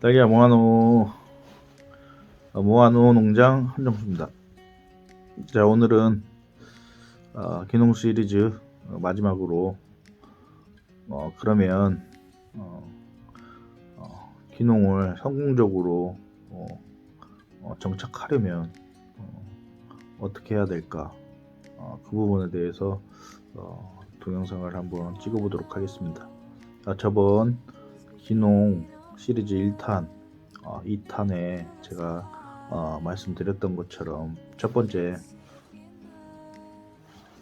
딸기야 모아노 농장 한정수입니다. 자, 오늘은 기농 시리즈 마지막으로 그러면 기농을 성공적으로 정착하려면 어떻게 해야 될까, 그 부분에 대해서 동영상을 한번 찍어보도록 하겠습니다. 저번 기농 시리즈 1탄 2탄에 제가 말씀드렸던 것처럼 첫 번째,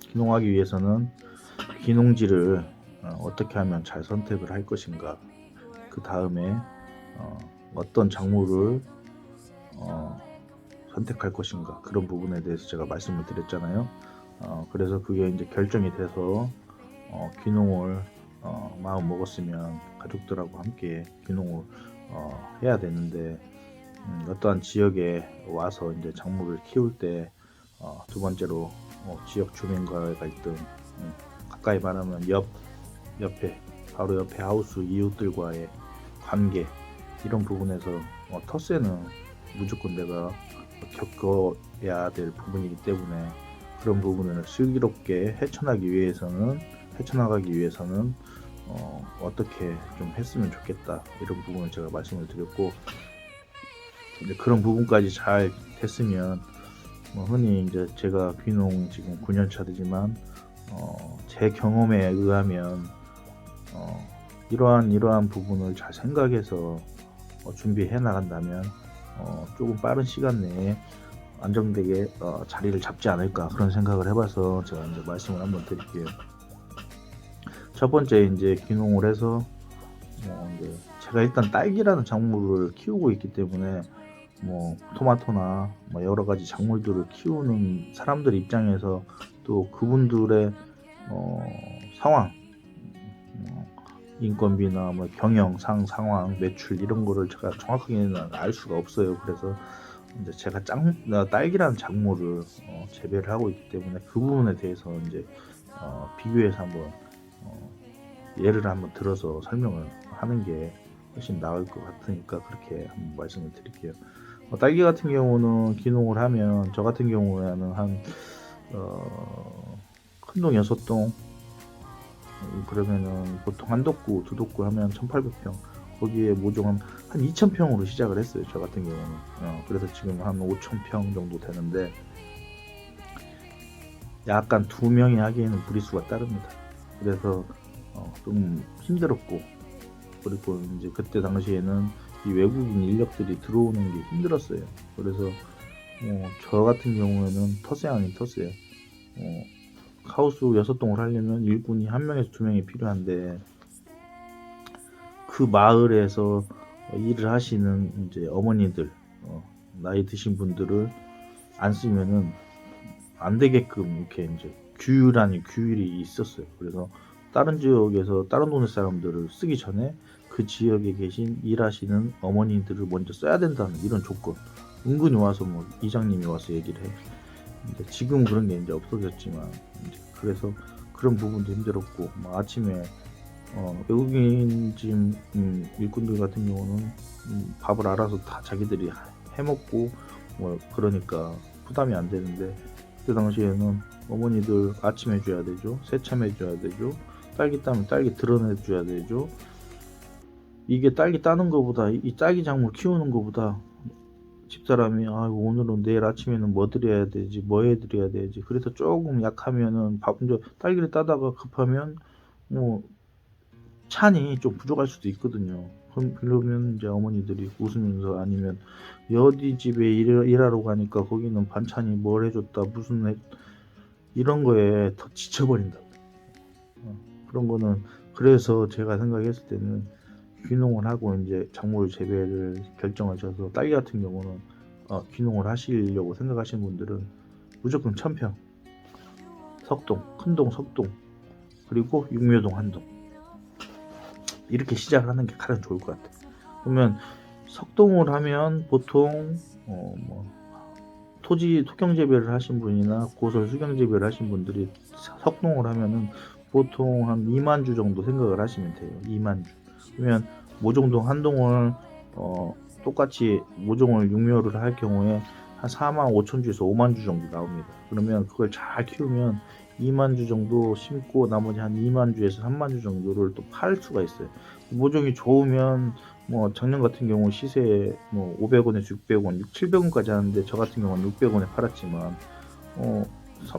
기농하기 위해서는 기농지를 어떻게 하면 잘 선택을 할 것인가, 그 다음에 어떤 작물을 선택할 것인가, 그런 부분에 대해서 제가 말씀을 드렸잖아요. 그래서 그게 이제 결정이 돼서 기농을 마음 먹었으면 가족들하고 함께 기농을 해야 되는데, 어떠한 지역에 와서 이제 작물을 키울 때 두 번째로 지역 주민과의 갈등, 가까이 말하면 바로 옆에 하우스 이웃들과의 관계, 이런 부분에서 텃세는 무조건 내가 겪어야 될 부분이기 때문에, 그런 부분을 슬기롭게 헤쳐나가기 위해서는 어떻게 좀 했으면 좋겠다, 이런 부분을 제가 말씀을 드렸고, 이제 그런 부분까지 잘 됐으면 흔히 이제 제가 귀농 지금 9년차 되지만 제 경험에 의하면 이러한 부분을 잘 생각해서 준비해 나간다면 조금 빠른 시간 내에 안정되게 자리를 잡지 않을까, 그런 생각을 해봐서 제가 이제 말씀을 한번 드릴게요. 첫 번째, 이제 귀농을 해서 이제 제가 일단 딸기라는 작물을 키우고 있기 때문에 토마토나 여러 가지 작물들을 키우는 사람들 입장에서, 또 그분들의 상황, 인건비나 경영 상황, 매출, 이런 거를 제가 정확하게는 알 수가 없어요. 그래서 이제 제가 딸기라는 작물을 재배를 하고 있기 때문에, 그 부분에 대해서 이제 비교해서 한번 예를 한번 들어서 설명을 하는 게 훨씬 나을 것 같으니까 그렇게 한번 말씀을 드릴게요. 딸기 같은 경우는 기농을 하면, 저 같은 경우에는 한 큰동 6동, 그러면은 보통 한 독구, 두 독구 하면 1800평, 거기에 모종은 한 2000평으로 시작을 했어요, 저 같은 경우는. 그래서 지금 한 5000평 정도 되는데, 약간 두 명이 하기에는 무리수가 따릅니다. 그래서 좀 힘들었고, 그리고 이제 그때 당시에는 이 외국인 인력들이 들어오는 게 힘들었어요. 그래서 저 같은 경우에는 텃세 아닌 텃세, 하우스 6동을 하려면 일꾼이 1명에서 2명이 필요한데, 그 마을에서 일을 하시는 이제 어머니들, 나이 드신 분들을 안 쓰면은 안 되게끔 이렇게 이제 규율이 있었어요. 그래서 다른 지역에서 다른 동네 사람들을 쓰기 전에 그 지역에 계신 일하시는 어머니들을 먼저 써야 된다는 이런 조건, 은근히 와서 이장님이 와서 얘기를 해. 근데 지금 그런 게 이제 없어졌지만, 이제 그래서 그런 부분도 힘들었고, 아침에 외국인 지금 일꾼들 같은 경우는 밥을 알아서 다 자기들이 해먹고 그러니까 부담이 안 되는데, 그때 당시에는 어머니들 아침 해줘야 되죠, 새참 해줘야 되죠, 딸기 따면 딸기 드러내줘야 되죠. 이게 딸기 따는 거보다, 이 딸기 작물 키우는 거보다 집사람이 오늘은 내일 아침에는 뭐 드려야 되지, 뭐 해드려야 되지, 그래서 조금 약하면은 이제 딸기를 따다가 급하면 찬이 좀 부족할 수도 있거든요. 그러면 이제 어머니들이 웃으면서, 아니면 어디 집에 일하러 가니까 거기는 반찬이 뭘 해줬다, 이런 거에 더 지쳐버린다. 그런 거는, 그래서 제가 생각했을 때는 귀농을 하고 이제 작물 재배를 결정하셔서, 딸기 같은 경우는 귀농을 하시려고 생각하시는 분들은 무조건 1000평, 큰동 석동, 그리고 육묘동 한동, 이렇게 시작을 하는 게 가장 좋을 것 같아요. 그러면 석동을 하면 보통 토경 재배를 하신 분이나 고설 수경 재배를 하신 분들이 석동을 하면은 보통 한 2만 주 정도 생각을 하시면 돼요. 2만 주. 그러면 모종동 한 동을 똑같이 모종을 육묘를 할 경우에 한 4만 5천 주에서 5만 주 정도 나옵니다. 그러면 그걸 잘 키우면 2만 주 정도 심고 나머지 한 2만 주에서 3만 주 정도를 또 팔 수가 있어요. 모종이 좋으면 뭐 작년 같은 경우 시세 뭐 500원에서 600원, 6, 700원까지 하는데 저 같은 경우는 600원에 팔았지만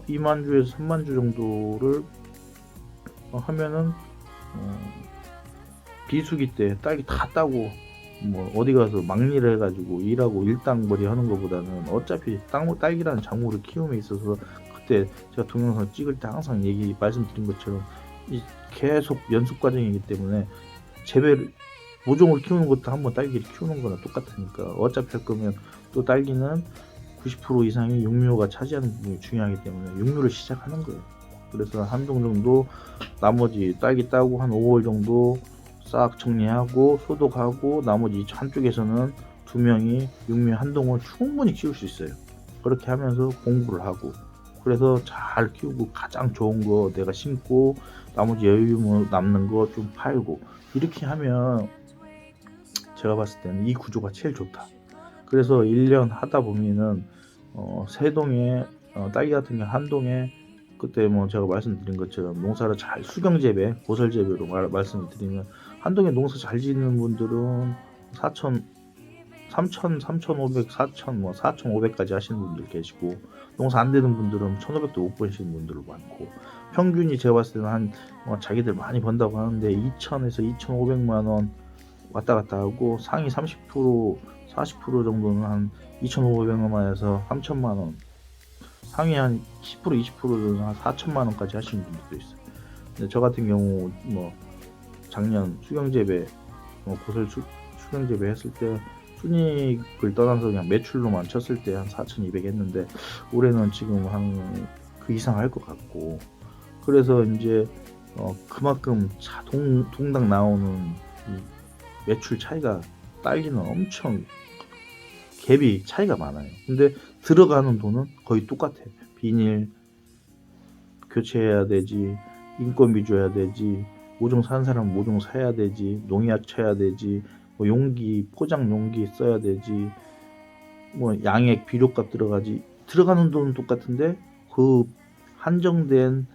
2만 주에서 3만 주 정도를 하면은 비수기 때 딸기 다 따고 뭐 어디 가서 막일을 해가지고 일하고 일당벌이 하는 것보다는 어차피 딸기라는 작물을 키움에 있어서 그때 제가 동영상 찍을 때 항상 말씀드린 것처럼 계속 연습 과정이기 때문에 재배를 모종을 키우는 것도 한번 딸기를 키우는 거나 똑같으니까 어차피 할 거면 또 딸기는 90% 이상이 육묘가 차지하는 부분이 중요하기 때문에 육묘를 시작하는 거예요. 그래서 한 동 정도 나머지 딸기 따고 한 5월 정도 싹 정리하고 소독하고 나머지 한쪽에서는 2명이 육묘 한 동을 충분히 키울 수 있어요. 그렇게 하면서 공부를 하고 그래서 잘 키우고 가장 좋은 거 내가 심고 나머지 여유 남는 거 좀 팔고 이렇게 하면 제가 봤을 때는 이 구조가 제일 좋다. 그래서 1년 하다 보면은 3동에 딸기 같은 경우 한 동에 그때 뭐 제가 말씀드린 것처럼 농사를 잘 수경재배, 고설재배로 말씀을 드리면 한동에 농사 잘 짓는 분들은 4천, 3천, 3,500, 4천, 뭐 4,500까지 하시는 분들 계시고 농사 안 되는 분들은 1,500도 못 버시는 분들도 많고 평균이 제가 봤을 때는 한 자기들 많이 번다고 하는데 2,000에서 2,500만 원 왔다 갔다 하고 상위 30%, 40% 정도는 한 2,500만 원에서 3,000만 원 상위 한 10%, 20%는 한 4천만 원까지 하시는 분들도 있어요. 근데 저 같은 경우 뭐 작년 수경재배 고설 수경재배 했을 때 순이익을 떠나서 그냥 매출로만 쳤을 때 한 4,200 했는데 올해는 지금 한 그 이상 할 것 같고 그래서 이제 그만큼 동당 나오는 이 매출 차이가 딸기는 엄청 갭이 차이가 많아요. 근데 들어가는 돈은 거의 똑같아요. 비닐 교체해야 되지, 인건비 줘야 되지, 모종 사는 사람은 모종 사야 되지, 농약 쳐야 되지, 뭐 용기 포장 용기 써야 되지, 뭐 양액 비료값 들어가지. 들어가는 돈은 똑같은데 그 한정된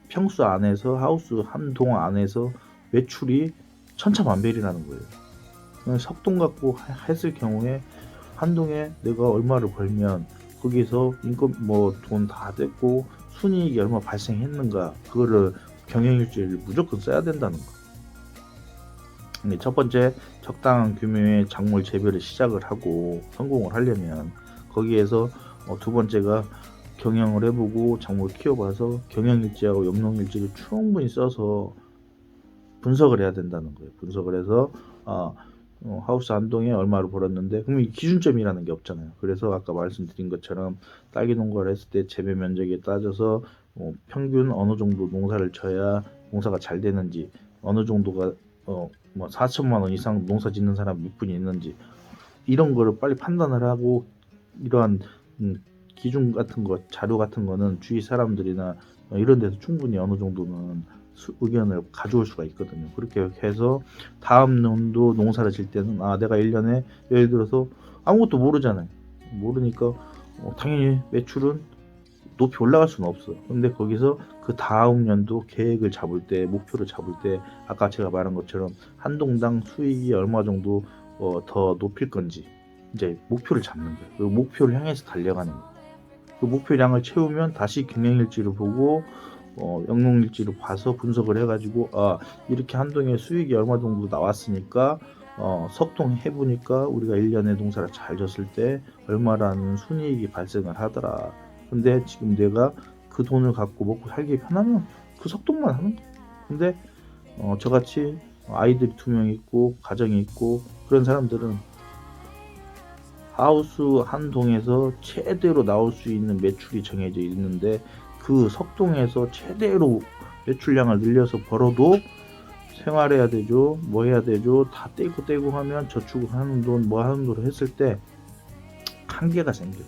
평수 안에서 하우스 한 동 안에서 매출이 천차만별이라는 거예요. 석동 갖고 했을 경우에 한 동에 내가 얼마를 벌면 거기서 인건 뭐 돈 다 됐고 순이익이 얼마 발생했는가 그거를 경영일지를 무조건 써야 된다는 거. 첫 번째 적당한 규모의 작물 재배를 시작을 하고 성공을 하려면 거기에서 두 번째가 경영을 해보고 작물을 키워봐서 경영일지하고 영농일지를 충분히 써서 분석을 해야 된다는 거예요. 분석을 해서 하우스 한 동에 얼마를 벌었는데 그럼 이 기준점이라는 게 없잖아요. 그래서 아까 말씀드린 것처럼 딸기 농가를 했을 때 재배 면적에 따져서 평균 어느 정도 농사를 쳐야 농사가 잘 되는지 어느 정도가 뭐 4천만 원 이상 농사 짓는 사람 몇 분이 있는지 이런 거를 빨리 판단을 하고 이러한 기준 같은 거 자료 같은 거는 주위 사람들이나 이런 데서 충분히 어느 정도는 의견을 가져올 수가 있거든요. 그렇게 해서 다음 년도 농사를 질 때는 내가 1년에 예를 들어서 아무것도 모르잖아요. 모르니까 당연히 매출은 높이 올라갈 수는 없어. 근데 거기서 그 다음 연도 계획을 잡을 때 목표를 잡을 때 아까 제가 말한 것처럼 한 동당 수익이 얼마 정도 더 높일 건지 이제 목표를 잡는 거예요. 그 목표를 향해서 달려가는 거예요. 그 목표량을 채우면 다시 경영일지를 보고 영농일지를 봐서 분석을 해가지고 이렇게 한 동에 수익이 얼마 정도 나왔으니까 석동 해보니까 우리가 1년에 농사를 잘 졌을 때 얼마라는 순이익이 발생을 하더라. 근데 지금 내가 그 돈을 갖고 먹고 살기 편하면 그 석동만 하는 거야. 근데 저같이 아이들이 2명 있고 가정이 있고 그런 사람들은 하우스 한 동에서 최대로 나올 수 있는 매출이 정해져 있는데 그 석동에서 최대로 매출량을 늘려서 벌어도 생활해야 되죠. 뭐 해야 되죠. 다 떼고 하면 저축을 하는 돈 뭐 하는 돈을 했을 때 한계가 생겨요.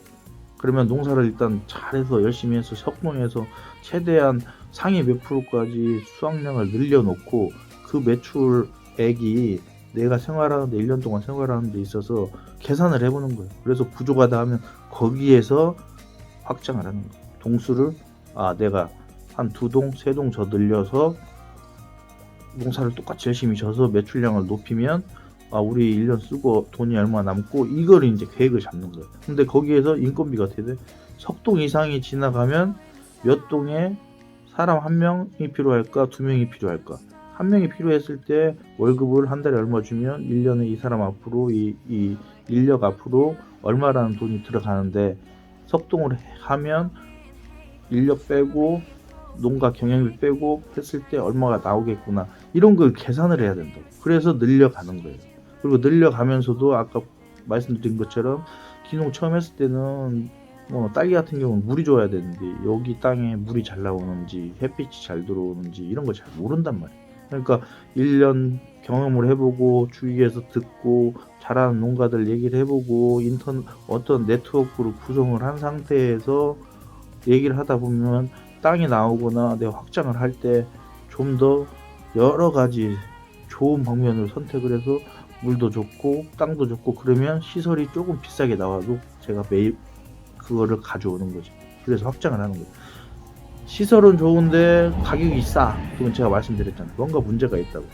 그러면 농사를 일단 잘해서 열심히 해서 석동에서 최대한 상위 몇 프로까지 수확량을 늘려놓고 그 매출액이 내가 생활하는데 1년 동안 생활하는 데 있어서 계산을 해보는 거예요. 그래서 부족하다 하면 거기에서 확장을 하는 거예요. 동수를 내가 한 2동, 3동 더 늘려서 농사를 똑같이 열심히 져서 매출량을 높이면 우리 1년 쓰고 돈이 얼마 남고 이걸 이제 계획을 잡는 거예요. 근데 거기에서 인건비가 어떻게 돼? 석동 이상이 지나가면 몇 동에 사람 1명이 필요할까 2명이 필요할까? 1명이 필요했을 때 월급을 한 달에 얼마 주면 1년에 이 사람 앞으로 이 인력 앞으로 얼마라는 돈이 들어가는데 석동을 하면 인력 빼고 농가 경영비 빼고 했을 때 얼마가 나오겠구나, 이런 걸 계산을 해야 된다고. 그래서 늘려가는 거예요. 그리고 늘려가면서도 아까 말씀드린 것처럼 기농 처음 했을 때는 딸기 같은 경우는 물이 좋아야 되는데 여기 땅에 물이 잘 나오는지 햇빛이 잘 들어오는지 이런 걸 잘 모른단 말이에요. 그러니까 1년 경험을 해보고 주위에서 듣고 잘하는 농가들 얘기를 해보고 어떤 네트워크를 구성을 한 상태에서 얘기를 하다 보면 땅이 나오거나 내가 확장을 할 때 좀 더 여러 가지 좋은 방면을 선택을 해서 물도 좋고 땅도 좋고 그러면 시설이 조금 비싸게 나와도 제가 매일 그거를 가져오는 거죠. 그래서 확장을 하는 거예요. 시설은 좋은데 가격이 싸. 그건 제가 말씀드렸잖아요. 뭔가 문제가 있다고.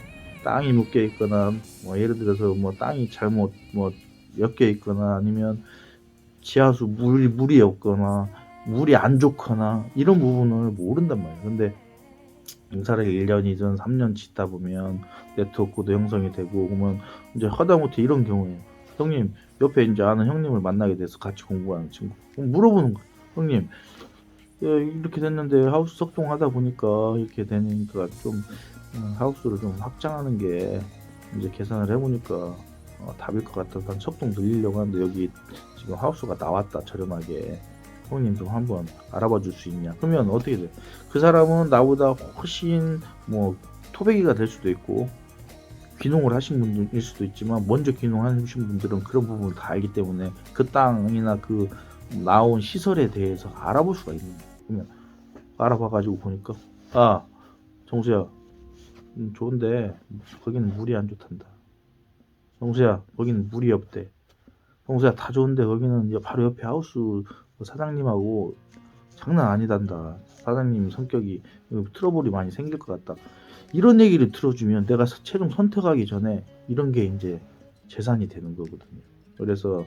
땅이 묶여 있거나 예를 들어서 땅이 잘못 엮여 있거나 아니면 지하수 물이 없거나 물이 안 좋거나 이런 부분을 모른단 말이에요. 근데 농사를 1년이든 3년 짓다 보면 네트워크도 형성이 되고 그러면 이제 하다못해 이런 경우에 형님 옆에 이제 아는 형님을 만나게 돼서 같이 공부하는 친구 물어보는 거예요. 형님 이렇게 됐는데 하우스 석동하다 보니까 이렇게 되니까 좀 하우스를 좀 확장하는 게 이제 계산을 해보니까 답일 것 같아서 한 석동 늘리려고 하는데 여기 지금 하우스가 나왔다 저렴하게, 형님 좀 한번 알아봐 줄 수 있냐? 그러면 어떻게 돼? 그 사람은 나보다 훨씬 토백이가 될 수도 있고 귀농을 하신 분일 수도 있지만 먼저 귀농하신 분들은 그런 부분을 다 알기 때문에 그 땅이나 그 나온 시설에 대해서 알아볼 수가 있는 거예요. 그러면 알아봐가지고 보니까 정수야 좋은데 거기는 물이 안 좋단다. 정수야 거기는 물이 없대. 정수야 다 좋은데 거기는 바로 옆에 하우스 사장님하고 장난 아니단다. 사장님 성격이 트러블이 많이 생길 것 같다. 이런 얘기를 들어주면 내가 최종 선택하기 전에 이런 게 이제 재산이 되는 거거든요. 그래서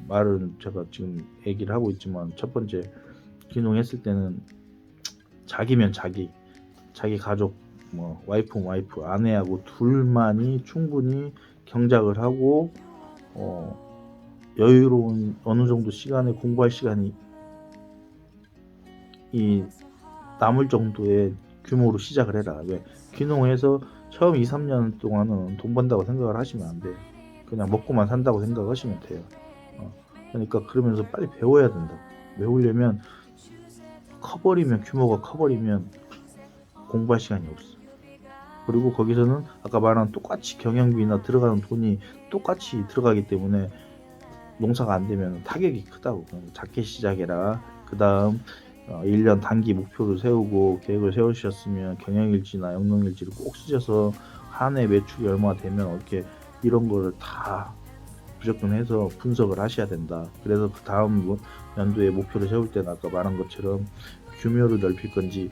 말은 제가 지금 얘기를 하고 있지만 첫 번째 귀농했을 때는 자기면 자기 가족 와이프 아내하고 둘만이 충분히 경작을 하고 여유로운 어느 정도 시간에 공부할 시간이 남을 정도의 규모로 시작을 해라. 왜? 귀농해서 처음 2-3년 동안은 돈 번다고 생각을 하시면 안 돼요. 그냥 먹고만 산다고 생각하시면 돼요. 그러니까 그러면서 빨리 배워야 된다고. 배우려면 규모가 커버리면 공부할 시간이 없어. 그리고 거기서는 아까 말한 똑같이 경영비나 들어가는 돈이 똑같이 들어가기 때문에 농사가 안 되면 타격이 크다고. 작게 시작해라. 그 다음 1년 단기 목표를 세우고 계획을 세우셨으면 경영일지나 영농일지를 꼭 쓰셔서 한 해 매출이 얼마 되면 이렇게 이런 거를 다 무조건 해서 분석을 하셔야 된다. 그래서 그 다음 연도에 목표를 세울 때는 아까 말한 것처럼 규모를 넓힐 건지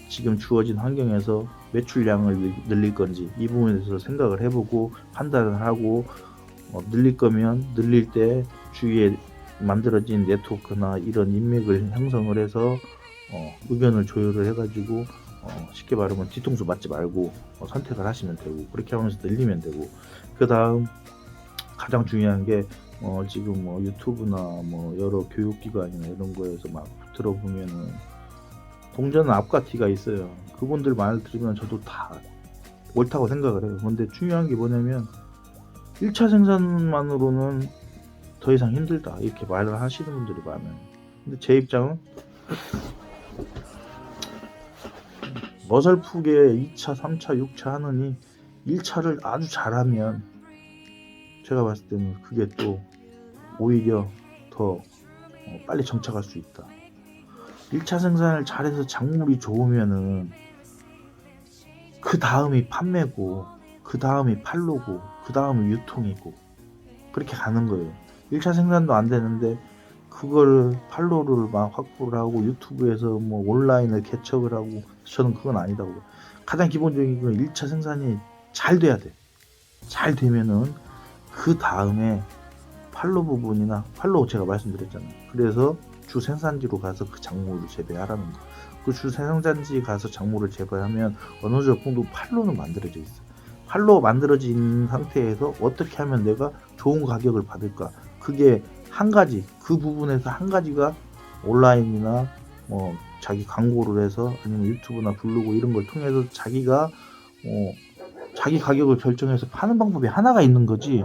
지금 주어진 환경에서 매출량을 늘릴 건지 이 부분에 대해서 생각을 해보고 판단을 하고 늘릴 거면 늘릴 때 주위에 만들어진 네트워크나 이런 인맥을 형성을 해서 의견을 조율을 해가지고 쉽게 말하면 뒤통수 맞지 말고 선택을 하시면 되고 그렇게 하면서 늘리면 되고, 그 다음 가장 중요한 게 지금 유튜브나 여러 교육기관이나 이런 거에서 막 들어보면은 동전은 앞과 뒤가 있어요. 그분들 말을 들으면 저도 다 옳다고 생각을 해요. 근데 중요한 게 뭐냐면 1차 생산만으로는 더 이상 힘들다 이렇게 말을 하시는 분들이 많아요. 근데 제 입장은 어설프게 2차, 3차, 6차 하느니 1차를 아주 잘하면 제가 봤을 때는 그게 또 오히려 더 빨리 정착할 수 있다. 1차 생산을 잘해서 작물이 좋으면은 그 다음이 판매고 그 다음이 판로고 그 다음이 유통이고 그렇게 가는 거예요. 1차 생산도 안 되는데 그걸 판로를 막 확보를 하고 유튜브에서 뭐 온라인을 개척을 하고, 저는 그건 아니다고. 가장 기본적인 건 1차 생산이 잘 돼야 돼. 잘 되면은 그 다음에 판로 부분이나, 판로 제가 말씀드렸잖아요. 그래서 주 생산지로 가서 그 작물을 재배하라는 거. 그 주 생산지 가서 작물을 재배하면 어느 정도 판로는 만들어져 있어. 판로 만들어진 상태에서 어떻게 하면 내가 좋은 가격을 받을까? 그게 한 가지, 그 부분에서 한 가지가 온라인이나 뭐 자기 광고를 해서, 아니면 유튜브나 블로그 이런 걸 통해서 자기가 자기 가격을 결정해서 파는 방법이 하나가 있는 거지.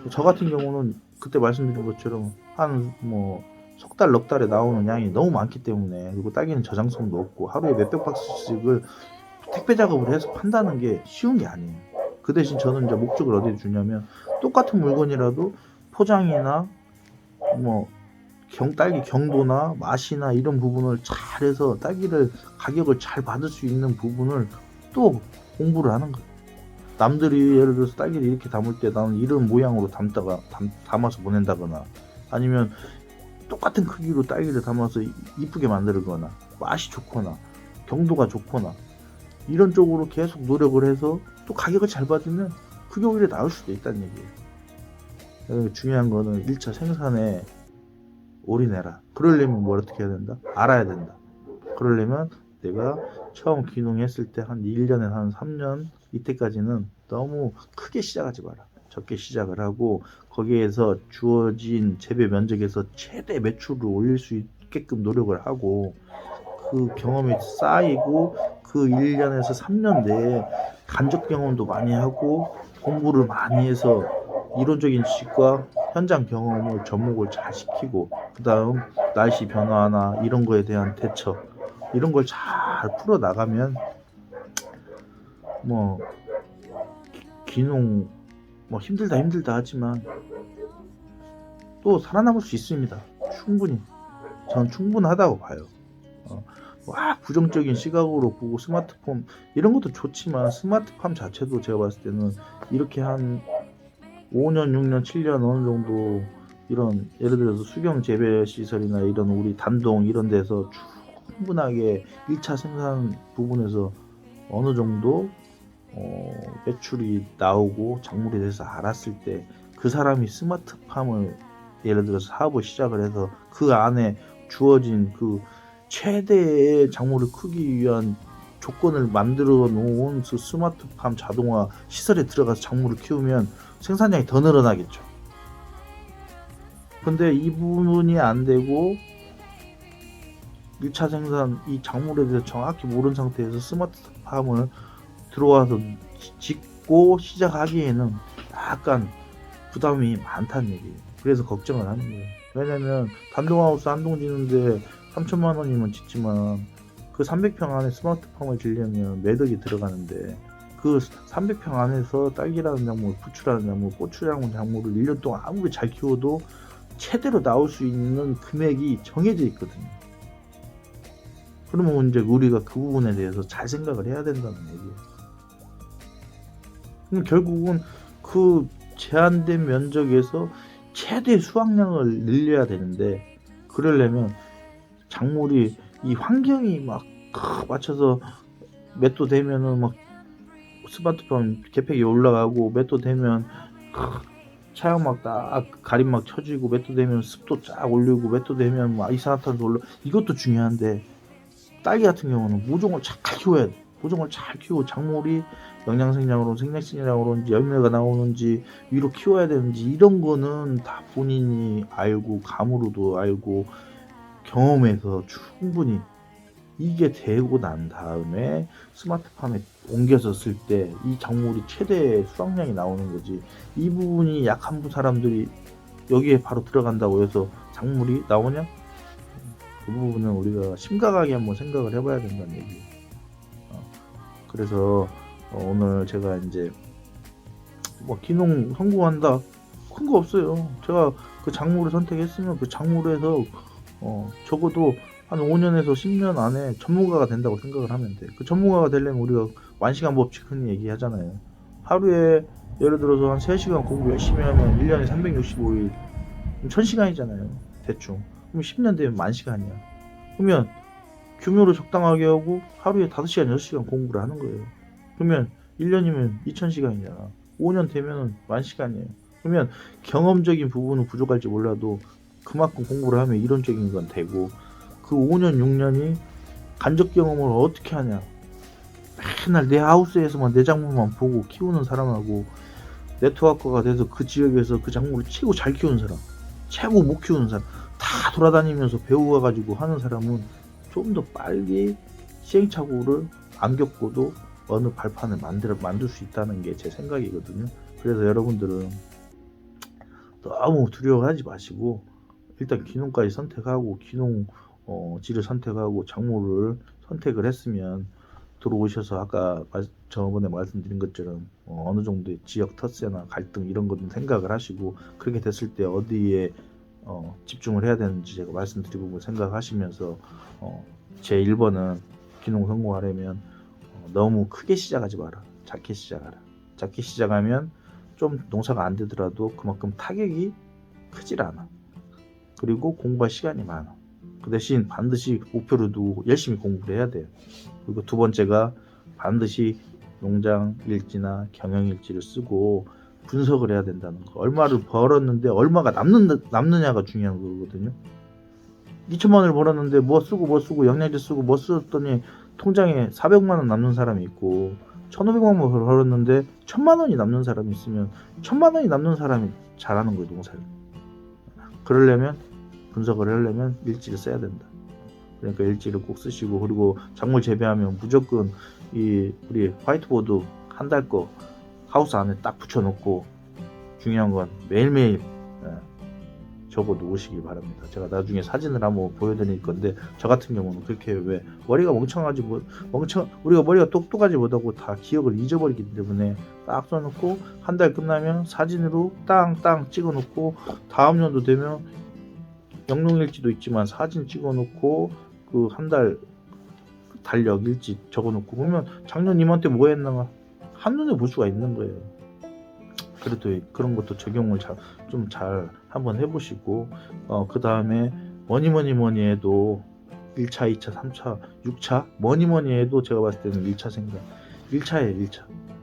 저 같은 경우는 그때 말씀드린 것처럼 한 뭐 석 달, 넉 달에 나오는 양이 너무 많기 때문에, 그리고 딸기는 저장성도 없고 하루에 몇백 박스씩을 택배 작업을 해서 판다는 게 쉬운 게 아니에요. 그 대신 저는 이제 목적을 어디에 주냐면, 똑같은 물건이라도 포장이나 뭐 딸기 경도나 맛이나 이런 부분을 잘해서 딸기를 가격을 잘 받을 수 있는 부분을 또 공부를 하는 거예요. 남들이 예를 들어서 딸기를 이렇게 담을 때 나는 이런 모양으로 담아서 보낸다거나, 아니면 똑같은 크기로 딸기를 담아서 이쁘게 만들거나, 맛이 좋거나 경도가 좋거나 이런 쪽으로 계속 노력을 해서 또 가격을 잘 받으면 그게 오히려 나을 수도 있다는 얘기예요. 중요한 거는 1차 생산에 올인해라. 그러려면 뭘 어떻게 해야 된다? 알아야 된다. 그러려면 내가 처음 귀농했을 때 한 1년에 한 3년 이때까지는 너무 크게 시작하지 마라. 적게 시작을 하고 거기에서 주어진 재배 면적에서 최대 매출을 올릴 수 있게끔 노력을 하고, 그 경험이 쌓이고 그 1년에서 3년 내에 간접 경험도 많이 하고 공부를 많이 해서 이론적인 지식과 현장 경험을 접목을 잘 시키고, 그 다음 날씨 변화나 이런 거에 대한 대처, 이런 걸 잘 풀어 나가면 뭐 귀농 뭐 힘들다 하지만 또 살아남을 수 있습니다. 충분히. 저는 충분하다고 봐요. 와, 부정적인 시각으로 보고 스마트폰 이런 것도 좋지만, 스마트팜 자체도 제가 봤을 때는 이렇게 한 5년, 6년, 7년 어느 정도 이런 예를 들어서 수경 재배 시설이나 이런 우리 단동 이런 데서 충분하게 1차 생산 부분에서 어느 정도 매출이 나오고 작물에 대해서 알았을 때, 그 사람이 스마트팜을 예를 들어서 사업을 시작을 해서 그 안에 주어진 그 최대의 작물을 크기 위한 조건을 만들어 놓은 그 스마트팜 자동화 시설에 들어가서 작물을 키우면 생산량이 더 늘어나겠죠. 근데 이 부분이 안 되고 1차 생산 이 작물에 대해서 정확히 모르는 상태에서 스마트팜을 들어와서 짓고 시작하기에는 약간 부담이 많다는 얘기예요. 그래서 걱정을 하는 거예요. 왜냐면 단독하우스 한 동 짓는데 3천만 원이면 짓지만 그 300평 안에 스마트팜을 지려면 매덕이 들어가는데, 그 300평 안에서 딸기라는 작물, 부추라는 작물, 고추라는 작물을 1년 동안 아무리 잘 키워도 최대로 나올 수 있는 금액이 정해져 있거든요. 그러면 이제 우리가 그 부분에 대해서 잘 생각을 해야 된다는 얘기예요. 그럼 결국은 그 제한된 면적에서 최대 수확량을 늘려야 되는데, 그러려면 작물이 이 환경이 막 맞춰서 몇 도 되면은 막 스마트폰 개팩이 올라가고, 몇 도 되면 차양 막 딱 가림막 쳐지고, 몇 도 되면 습도 쫙 올리고, 몇 도 되면 막 이산화탄소 올라. 이것도 중요한데 딸기 같은 경우는 모종을 잘 키워야 돼. 모종을 잘 키우고 작물이 영양생장으로 생장생장으로인지 열매가 나오는지 위로 키워야 되는지 이런 거는 다 본인이 알고 감으로도 알고 경험해서 충분히 이게 되고 난 다음에 스마트팜에 옮겨졌을 때 이 작물이 최대 수확량이 나오는 거지. 이 부분이 약한 사람들이 여기에 바로 들어간다고 해서 작물이 나오냐? 그 부분은 우리가 심각하게 한번 생각을 해봐야 된다는 얘기예요. 그래서 오늘 제가 이제 뭐 귀농 성공한다 큰 거 없어요. 제가 그 작물을 선택했으면 그 작물에서 적어도 한 5년에서 10년 안에 전문가가 된다고 생각을 하면 돼. 그 전문가가 되려면 우리가 완시간 법칙 흔히 얘기하잖아요. 하루에 예를 들어서 한 3시간 공부 열심히 하면 1년에 365일 1000시간이잖아요. 대충. 그럼 10년 되면 10,000시간이야. 그러면 규모를 적당하게 하고 하루에 5시간, 6시간 공부를 하는 거예요. 그러면 1년이면 2000시간이잖아. 5년 되면 10,000시간이에요. 그러면 경험적인 부분은 부족할지 몰라도 그만큼 공부를 하면 이론적인 건 되고, 그 5년, 6년이 간접 경험을 어떻게 하냐. 맨날 내 하우스에서만 내 작물만 보고 키우는 사람하고, 네트워크가 돼서 그 지역에서 그 작물을 최고 잘 키우는 사람, 최고 못 키우는 사람, 다 돌아다니면서 배워가지고 하는 사람은 좀 더 빨리 시행착오를 안 겪고도 어느 발판을 만들 수 있다는 게 제 생각이거든요. 그래서 여러분들은 너무 두려워하지 마시고 일단 귀농까지 선택하고 지를 선택하고 작물을 선택을 했으면 들어오셔서 아까 저번에 말씀드린 것처럼 어느 정도의 지역 텃세나 갈등 이런 것도 생각을 하시고, 그렇게 됐을 때 어디에 집중을 해야 되는지 제가 말씀드리고 생각하시면서 제 1번은 귀농 성공하려면 너무 크게 시작하지 마라. 작게 시작하라. 작게 시작하면 좀 농사가 안 되더라도 그만큼 타격이 크질 않아. 그리고 공부할 시간이 많아. 그 대신 반드시 목표를 두고 열심히 공부를 해야 돼요. 그리고 두 번째가 반드시 농장 일지나 경영 일지를 쓰고 분석을 해야 된다는 거. 얼마를 벌었는데 얼마가 남느냐가 중요한 거거든요. 2천만 원을 벌었는데 뭐 쓰고 영양제 쓰고 뭐 썼더니 통장에 400만 원 남는 사람이 있고, 1,500만 원 벌었는데 1,000만 원이 남는 사람이 있으면 1,000만 원이 남는 사람이 잘하는 거예요, 농사를. 그러려면 분석을 하려면 일지를 써야 된다. 그러니까 일지를 꼭 쓰시고, 그리고 작물 재배하면 무조건 우리 화이트보드 한 달 거 하우스 안에 딱 붙여놓고, 중요한 건 매일매일 적어 놓으시기 바랍니다. 제가 나중에 사진을 한번 보여드릴 건데, 저 같은 경우는 그렇게 왜 머리가 우리가 머리가 똑똑하지 못하고 다 기억을 잊어버리기 때문에 딱 써놓고 한 달 끝나면 사진으로 땅 찍어놓고, 다음 년도 되면 영농일지도 있지만 사진 찍어놓고 그 한 달 달력 일지 적어놓고, 그러면 작년 이맘때 뭐 했나 한눈에 볼 수가 있는 거예요. 그래도 그런 것도 적용을 좀 잘 한번 해보시고, 그 다음에 뭐니 해도 1차, 2차, 3차, 6차 뭐니 해도 제가 봤을 때는 1차 생산, 1차예요.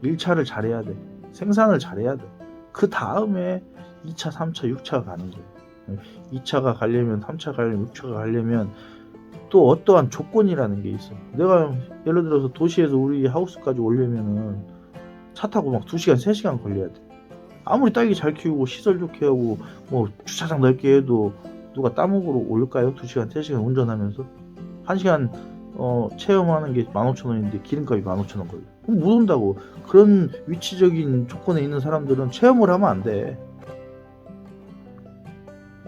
1차를 잘해야 돼. 생산을 잘해야 돼. 그 다음에 2차, 3차, 6차가 가는 거예요. 2차가 가려면, 3차 가려면, 6차가 가려면 또 어떠한 조건이라는 게 있어. 내가 예를 들어서 도시에서 우리 하우스까지 오려면은 차 타고 막 2시간, 3시간 걸려야 돼. 아무리 딸기 잘 키우고 시설 좋게 하고 뭐 주차장 넓게 해도 누가 따먹으러 올까요? 2시간, 3시간 운전하면서 1시간 체험하는 게 15,000원인데 기름값이 15,000원 걸려. 그럼 못 온다고. 그런 위치적인 조건에 있는 사람들은 체험을 하면 안 돼.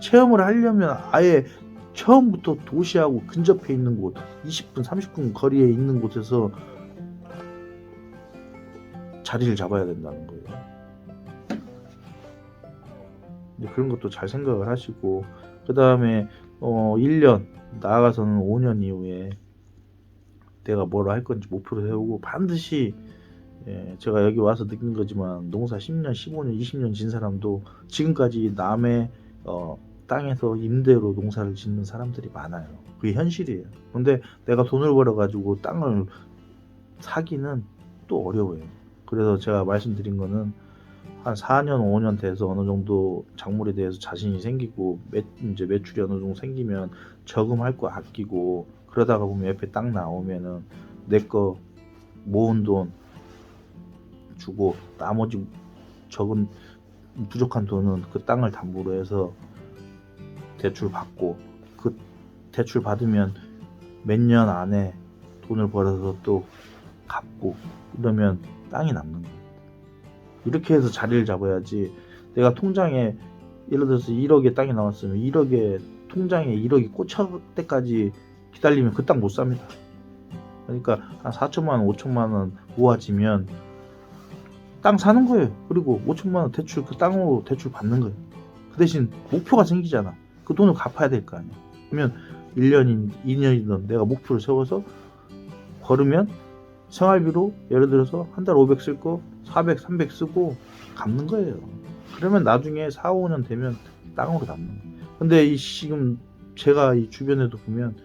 체험을 하려면 아예 처음부터 도시하고 근접해 있는 곳, 20분, 30분 거리에 있는 곳에서 자리를 잡아야 된다는 거예요. 그런 것도 잘 생각을 하시고, 그 다음에 1년 나아가서는 5년 이후에 내가 뭘 할 건지 목표를 세우고, 반드시 제가 여기 와서 느낀 거지만 농사 10년, 15년, 20년 진 사람도 지금까지 남의 땅에서 임대로 농사를 짓는 사람들이 많아요. 그게 현실이에요. 근데 내가 돈을 벌어가지고 땅을 사기는 또 어려워요. 그래서 제가 말씀드린 거는 한 4년, 5년 돼서 어느 정도 작물에 대해서 자신이 생기고 이제 매출이 어느 정도 생기면 저금할 거 아끼고, 그러다가 보면 옆에 땅 나오면은 내 거 모은 돈 주고 나머지 적은 부족한 돈은 그 땅을 담보로 해서 대출 받고, 그 대출 받으면 몇 년 안에 돈을 벌어서 또 갚고, 이러면 땅이 남는 거예요. 이렇게 해서 자리를 잡아야지. 내가 통장에 예를 들어서 1억의 땅이 나왔으면 1억에 통장에 1억이 꽂힐 때까지 기다리면 그 땅 못 삽니다. 그러니까 한 4천만 원, 5천만 원 모아지면 땅 사는 거예요. 그리고 5천만 원 대출, 그 땅으로 대출 받는 거예요. 그 대신 목표가 생기잖아. 그 돈을 갚아야 될 거 아니야. 그러면 1년이든 2년이든 내가 목표를 세워서 걸으면 생활비로 예를 들어서 한 달 500 쓸 거 400, 300 쓰고 갚는 거예요. 그러면 나중에 4, 5년 되면 땅으로 남는 거예요. 근데 이 지금 제가 이 주변에도 보면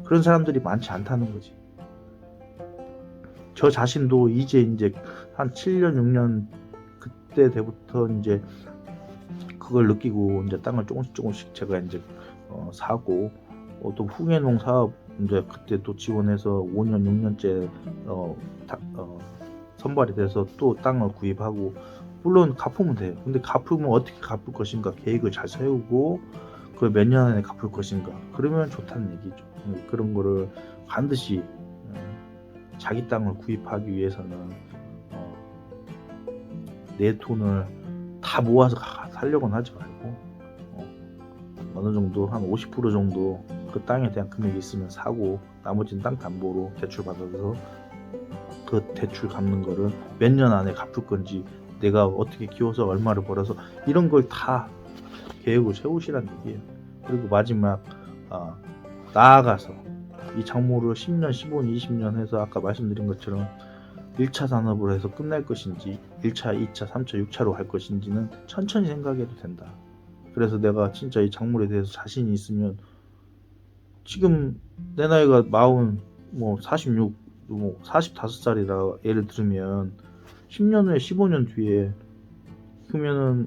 그런 사람들이 많지 않다는 거지. 저 자신도 이제 한 7년, 6년 그때 때부터 이제 그걸 느끼고 이제 땅을 조금씩 제가 이제 사고 또 후계농 사업 이제 그때 또 지원해서 5년, 6년째 선발이 돼서 또 땅을 구입하고 물론 갚으면 돼요. 근데 갚으면 어떻게 갚을 것인가 계획을 잘 세우고 그걸 몇 년 안에 갚을 것인가 그러면 좋다는 얘기죠. 그런 거를 반드시 자기 땅을 구입하기 위해서는 내 돈을 다 모아서 살려고는 하지 말고 어느 정도 한 50% 정도 그 땅에 대한 금액이 있으면 사고 나머지는 땅 담보로 대출 받아서 그 대출 갚는 거를 몇 년 안에 갚을 건지 내가 어떻게 키워서 얼마를 벌어서 이런 걸 다 계획을 세우시라는 얘기예요. 그리고 마지막 나아가서 이 작물을 10년, 15년, 20년 해서 아까 말씀드린 것처럼 1차 산업으로 해서 끝날 것인지 1차, 2차, 3차, 6차로 할 것인지는 천천히 생각해도 된다. 그래서 내가 진짜 이 작물에 대해서 자신이 있으면 지금 내 나이가 46, 45살이라 예를 들면 10년 후에 15년 뒤에 그러면은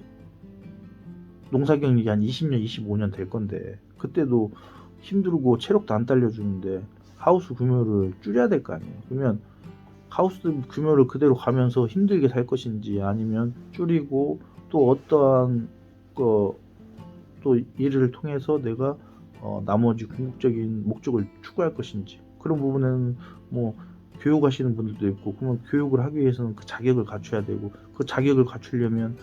농사 경력이 한 20년, 25년 될 건데 그때도 힘들고 체력도 안 딸려주는데 하우스 규모를 줄여야 될 거 아니에요. 그러면 하우스 규모를 그대로 가면서 힘들게 살 것인지 아니면 줄이고 또 어떠한 또 일을 통해서 내가 나머지 궁극적인 목적을 추구할 것인지 그런 부분에는 교육하시는 분들도 있고 그러면 교육을 하기 위해서는 그 자격을 갖춰야 되고 그 자격을 갖추려면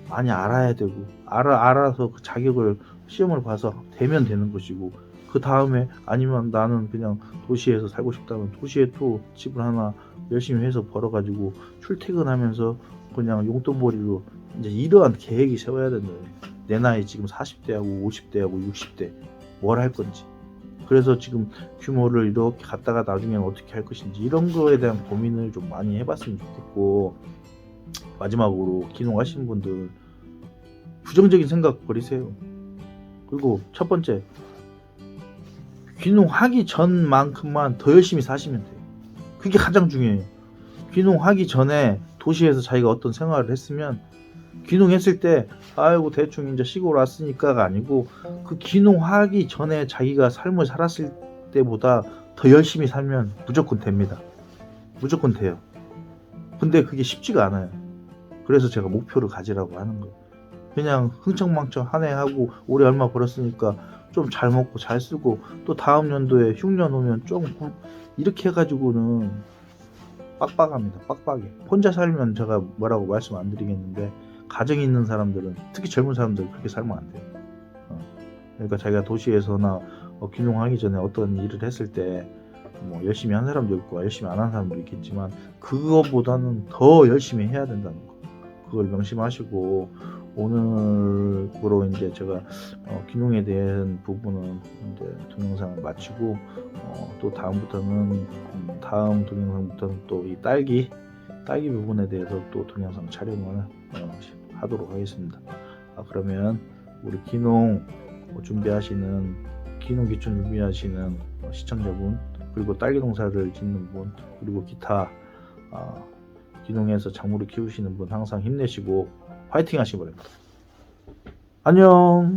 많이 알아야 되고 알아서 그 자격을 시험을 봐서 되면 되는 것이고 그 다음에 아니면 나는 그냥 도시에서 살고 싶다면 도시에 또 집을 하나 열심히 해서 벌어가지고 출퇴근하면서 그냥 용돈벌이로 이제 이러한 계획이 세워야 된다. 내 나이 지금 40대하고 50대하고 60대 뭘 할 건지 그래서 지금 규모를 이렇게 갔다가 나중에는 어떻게 할 것인지 이런 거에 대한 고민을 좀 많이 해봤으면 좋겠고 마지막으로 귀농하신 분들 부정적인 생각 버리세요. 그리고 첫 번째 귀농하기 전만큼만 더 열심히 사시면 돼요. 그게 가장 중요해요. 귀농하기 전에 도시에서 자기가 어떤 생활을 했으면 귀농했을 때 아이고 대충 이제 시골 왔으니까가 아니고 그 귀농하기 전에 자기가 삶을 살았을 때보다 더 열심히 살면 무조건 됩니다. 무조건 돼요. 근데 그게 쉽지가 않아요. 그래서 제가 목표를 가지라고 하는 거예요. 그냥 흥청망청 한 해 하고 올해 얼마 벌었으니까 좀 잘 먹고 잘 쓰고 또 다음 연도에 흉년 오면 좀 이렇게 해가지고는 빡빡합니다. 빡빡해. 혼자 살면 제가 뭐라고 말씀 안 드리겠는데 가정이 있는 사람들은 특히 젊은 사람들은 그렇게 살면 안 돼요. 그러니까 자기가 도시에서나 귀농하기 전에 어떤 일을 했을 때 열심히 한 사람도 있고 열심히 안 한 사람도 있겠지만 그거보다는 더 열심히 해야 된다는 거. 그걸 명심하시고 오늘부로 이제 제가 귀농에 대한 부분은 이제 동영상을 마치고 또 다음부터는 다음 동영상부터는 또 이 딸기 부분에 대해서 또 동영상 촬영을 하도록 하겠습니다. 그러면 우리 귀농 준비하시는 귀농 기촌 준비하시는 시청자분 그리고 딸기 농사를 짓는 분 그리고 기타 귀농해서 작물을 키우시는 분 항상 힘내시고 화이팅 하시기 바랍니다. 안녕.